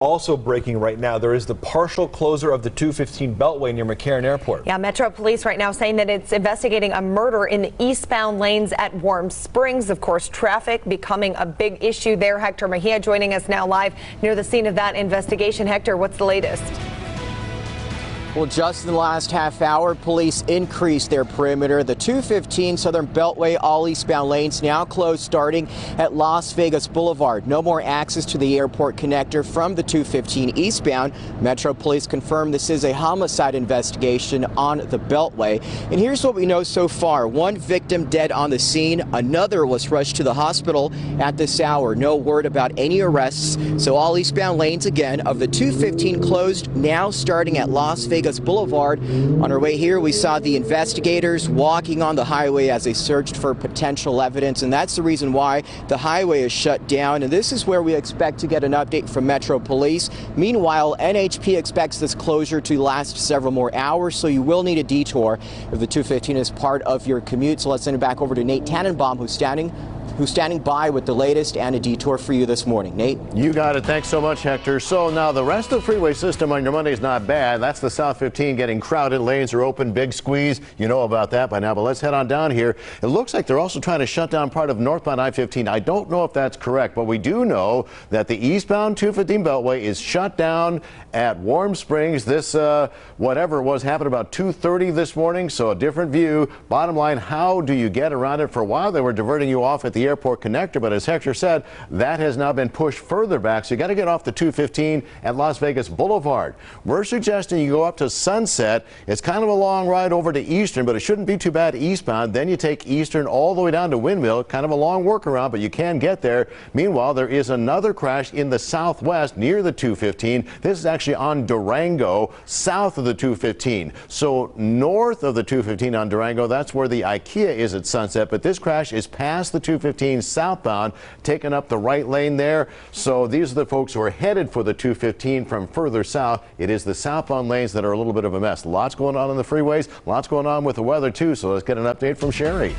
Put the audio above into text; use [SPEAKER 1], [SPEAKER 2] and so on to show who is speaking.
[SPEAKER 1] Also breaking right now, there is the partial closure of the 215 Beltway near McCarran Airport.
[SPEAKER 2] Yeah, Metro Police right now saying that it's investigating a murder in the eastbound lanes at Warm Springs. Of course, traffic becoming a big issue there. Hector Mejia joining us now live near the scene of that investigation. Hector, what's the latest?
[SPEAKER 3] Well, just in the last half hour, police increased their perimeter. The 215 Southern Beltway, all eastbound lanes now closed starting at Las Vegas Boulevard. No more access to the airport connector from the 215 eastbound. Metro Police confirmed this is a homicide investigation on the Beltway. And here's what we know so far. One victim dead on the scene. Another was rushed to the hospital at this hour. No word about any arrests. So all eastbound lanes again of the 215 closed now starting at Las Vegas Boulevard. On our way here, we saw the investigators walking on the highway as they searched for potential evidence, and that's the reason why the highway is shut down. And this is where we expect to get an update from Metro Police. Meanwhile, NHP expects this closure to last several more hours, so you will need a detour if the 215 is part of your commute. So let's send it back over to Nate Tannenbaum, who's standing by with the latest and a detour for you this morning. Nate?
[SPEAKER 4] You got it. Thanks so much, Hector. So now the rest of the freeway system on your Monday is not bad. That's the South 15 getting crowded. Lanes are open. Big squeeze. You know about that by now, but let's head on down here. It looks like they're also trying to shut down part of northbound I-15. I don't know if that's correct, but we do know that the eastbound 215 Beltway is shut down at Warm Springs. This, whatever it was, happened about 2:30 this morning, so a different view. Bottom line, how do you get around it? For a while, they were diverting you off at the airport connector, but as Hector said, that has now been pushed further back, so you got to get off the 215 at Las Vegas Boulevard. We're suggesting you go up to Sunset. It's kind of a long ride over to Eastern, but it shouldn't be too bad eastbound. Then you take Eastern all the way down to Windmill. Kind of a long workaround, but you can get there. Meanwhile, there is another crash in the southwest near the 215. This is actually on Durango, south of the 215. So north of the 215 on Durango, that's where the IKEA is at Sunset, but this crash is past the 215 southbound, taking up the right lane there. So these are the folks who are headed for the 215 from further south. It is the southbound lanes that are a little bit of a mess. Lots going on the freeways, lots going on with the weather too. So let's get an update from Sherry.